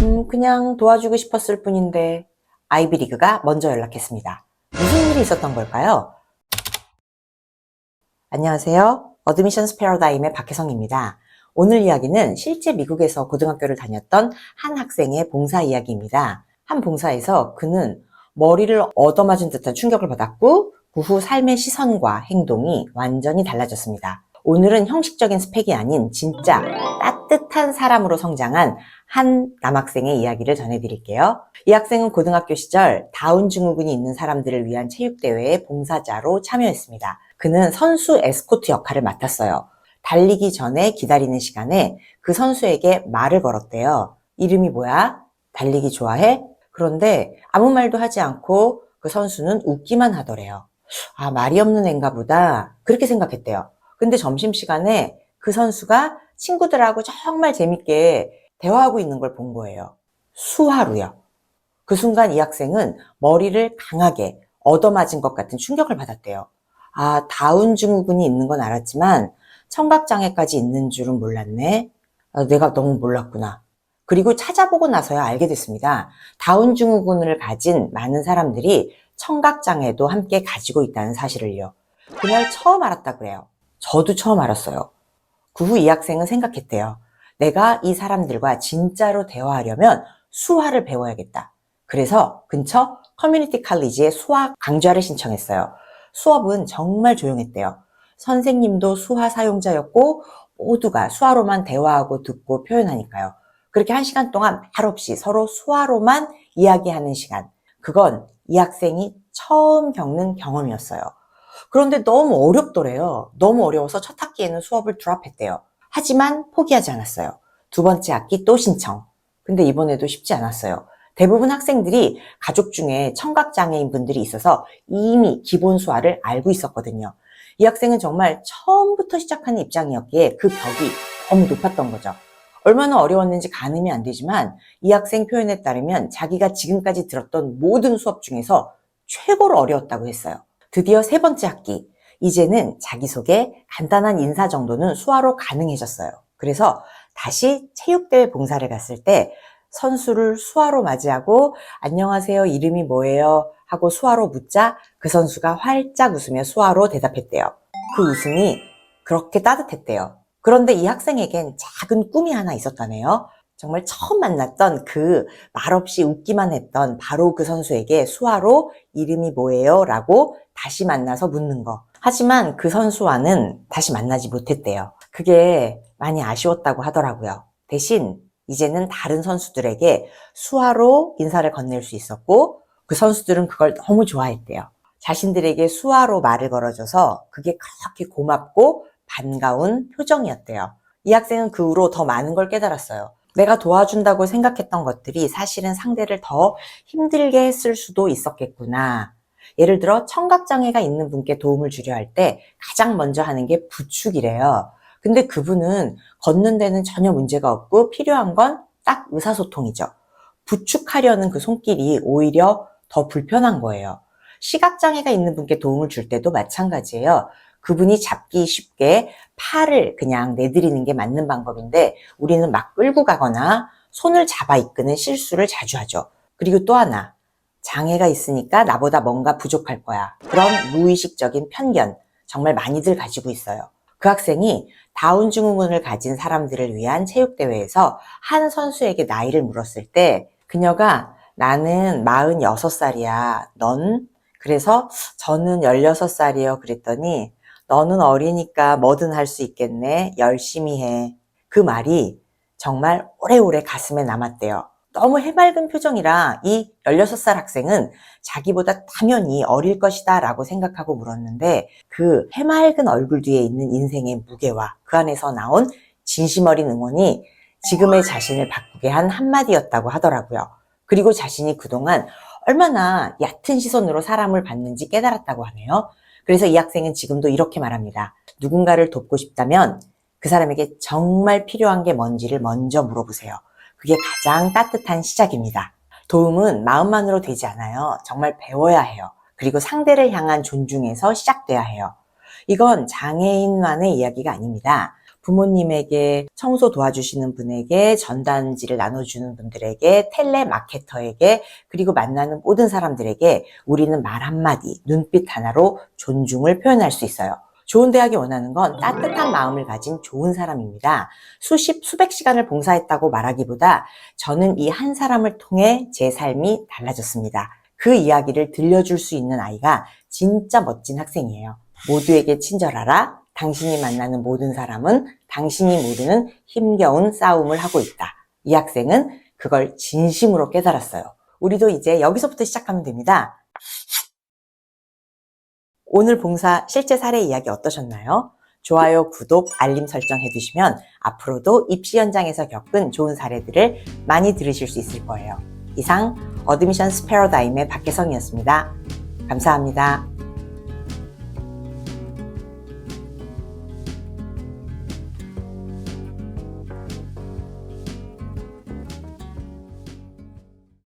그냥 도와주고 싶었을 뿐인데 아이비리그가 먼저 연락했습니다. 무슨 일이 있었던 걸까요? 안녕하세요. 어드미션스 패러다임의 박혜성입니다. 오늘 이야기는 실제 미국에서 고등학교를 다녔던 한 학생의 봉사 이야기입니다. 한 봉사에서 그는 머리를 얻어맞은 듯한 충격을 받았고 그 후 삶의 시선과 행동이 완전히 달라졌습니다. 오늘은 형식적인 스펙이 아닌 진짜 따뜻한 사람으로 성장한 한 남학생의 이야기를 전해드릴게요. 이 학생은 고등학교 시절 다운 증후군이 있는 사람들을 위한 체육대회에 봉사자로 참여했습니다. 그는 선수 에스코트 역할을 맡았어요. 달리기 전에 기다리는 시간에 그 선수에게 말을 걸었대요. 이름이 뭐야? 달리기 좋아해? 그런데 아무 말도 하지 않고 그 선수는 웃기만 하더래요. 아, 말이 없는 앤가 보다. 그렇게 생각했대요. 근데 점심시간에 그 선수가 친구들하고 정말 재밌게 대화하고 있는 걸 본 거예요. 수화로요. 그 순간 이 학생은 머리를 강하게 얻어맞은 것 같은 충격을 받았대요. 아, 다운 증후군이 있는 건 알았지만 청각장애까지 있는 줄은 몰랐네. 아, 내가 너무 몰랐구나. 그리고 찾아보고 나서야 알게 됐습니다. 다운 증후군을 가진 많은 사람들이 청각장애도 함께 가지고 있다는 사실을요. 그날 처음 알았다 그래요. 저도 처음 알았어요. 그 후 이 학생은 생각했대요. 내가 이 사람들과 진짜로 대화하려면 수화를 배워야겠다. 그래서 근처 커뮤니티 칼리지에 수화 강좌를 신청했어요. 수업은 정말 조용했대요. 선생님도 수화 사용자였고 모두가 수화로만 대화하고 듣고 표현하니까요. 그렇게 1시간 동안 말없이 서로 수화로만 이야기하는 시간. 그건 이 학생이 처음 겪는 경험이었어요. 그런데 너무 어렵더래요. 너무 어려워서 첫 학기에는 수업을 드랍했대요. 하지만 포기하지 않았어요. 두 번째 학기 또 신청. 근데 이번에도 쉽지 않았어요. 대부분 학생들이 가족 중에 청각장애인 분들이 있어서 이미 기본 수화를 알고 있었거든요. 이 학생은 정말 처음부터 시작하는 입장이었기에 그 벽이 너무 높았던 거죠. 얼마나 어려웠는지 가늠이 안 되지만 이 학생 표현에 따르면 자기가 지금까지 들었던 모든 수업 중에서 최고로 어려웠다고 했어요. 드디어 3번째 학기, 이제는 자기소개, 간단한 인사 정도는 수화로 가능해졌어요. 그래서 다시 체육대회 봉사를 갔을 때 선수를 수화로 맞이하고 안녕하세요, 이름이 뭐예요? 하고 수화로 묻자 그 선수가 활짝 웃으며 수화로 대답했대요. 그 웃음이 그렇게 따뜻했대요. 그런데 이 학생에겐 작은 꿈이 하나 있었다네요. 정말 처음 만났던 그 말없이 웃기만 했던 바로 그 선수에게 수화로 이름이 뭐예요? 라고 다시 만나서 묻는 거. 하지만 그 선수와는 다시 만나지 못했대요. 그게 많이 아쉬웠다고 하더라고요. 대신 이제는 다른 선수들에게 수화로 인사를 건넬 수 있었고 그 선수들은 그걸 너무 좋아했대요. 자신들에게 수화로 말을 걸어줘서 그게 그렇게 고맙고 반가운 표정이었대요. 이 학생은 그 후로 더 많은 걸 깨달았어요. 내가 도와준다고 생각했던 것들이 사실은 상대를 더 힘들게 했을 수도 있었겠구나. 예를 들어 청각장애가 있는 분께 도움을 주려 할 때 가장 먼저 하는 게 부축이래요. 근데 그분은 걷는 데는 전혀 문제가 없고 필요한 건 딱 의사소통이죠. 부축하려는 그 손길이 오히려 더 불편한 거예요. 시각장애가 있는 분께 도움을 줄 때도 마찬가지예요. 그분이 잡기 쉽게 팔을 그냥 내드리는 게 맞는 방법인데 우리는 막 끌고 가거나 손을 잡아 이끄는 실수를 자주 하죠. 그리고 또 하나, 장애가 있으니까 나보다 뭔가 부족할 거야. 그런 무의식적인 편견 정말 많이들 가지고 있어요. 그 학생이 다운 증후군을 가진 사람들을 위한 체육대회에서 한 선수에게 나이를 물었을 때 그녀가 나는 46살이야. 넌? 그래서 저는 16살이요. 그랬더니 너는 어리니까 뭐든 할 수 있겠네. 열심히 해. 그 말이 정말 오래오래 가슴에 남았대요. 너무 해맑은 표정이라 이 16살 학생은 자기보다 당연히 어릴 것이다 라고 생각하고 물었는데 그 해맑은 얼굴 뒤에 있는 인생의 무게와 그 안에서 나온 진심 어린 응원이 지금의 자신을 바꾸게 한 한마디였다고 하더라고요. 그리고 자신이 그동안 얼마나 얕은 시선으로 사람을 봤는지 깨달았다고 하네요. 그래서 이 학생은 지금도 이렇게 말합니다. 누군가를 돕고 싶다면 그 사람에게 정말 필요한 게 뭔지를 먼저 물어보세요. 그게 가장 따뜻한 시작입니다. 도움은 마음만으로 되지 않아요. 정말 배워야 해요. 그리고 상대를 향한 존중에서 시작돼야 해요. 이건 장애인만의 이야기가 아닙니다. 부모님에게, 청소 도와주시는 분에게, 전단지를 나눠주는 분들에게, 텔레마케터에게, 그리고 만나는 모든 사람들에게 우리는 말 한마디, 눈빛 하나로 존중을 표현할 수 있어요. 좋은 대학이 원하는 건 따뜻한 마음을 가진 좋은 사람입니다. 수백 시간을 봉사했다고 말하기보다 저는 이 한 사람을 통해 제 삶이 달라졌습니다. 그 이야기를 들려줄 수 있는 아이가 진짜 멋진 학생이에요. 모두에게 친절하라. 당신이 만나는 모든 사람은 당신이 모르는 힘겨운 싸움을 하고 있다. 이 학생은 그걸 진심으로 깨달았어요. 우리도 이제 여기서부터 시작하면 됩니다. 오늘 봉사 실제 사례 이야기 어떠셨나요? 좋아요, 구독, 알림 설정 해두시면 앞으로도 입시 현장에서 겪은 좋은 사례들을 많이 들으실 수 있을 거예요. 이상 어드미션스 패러다임의 박혜성이었습니다. 감사합니다.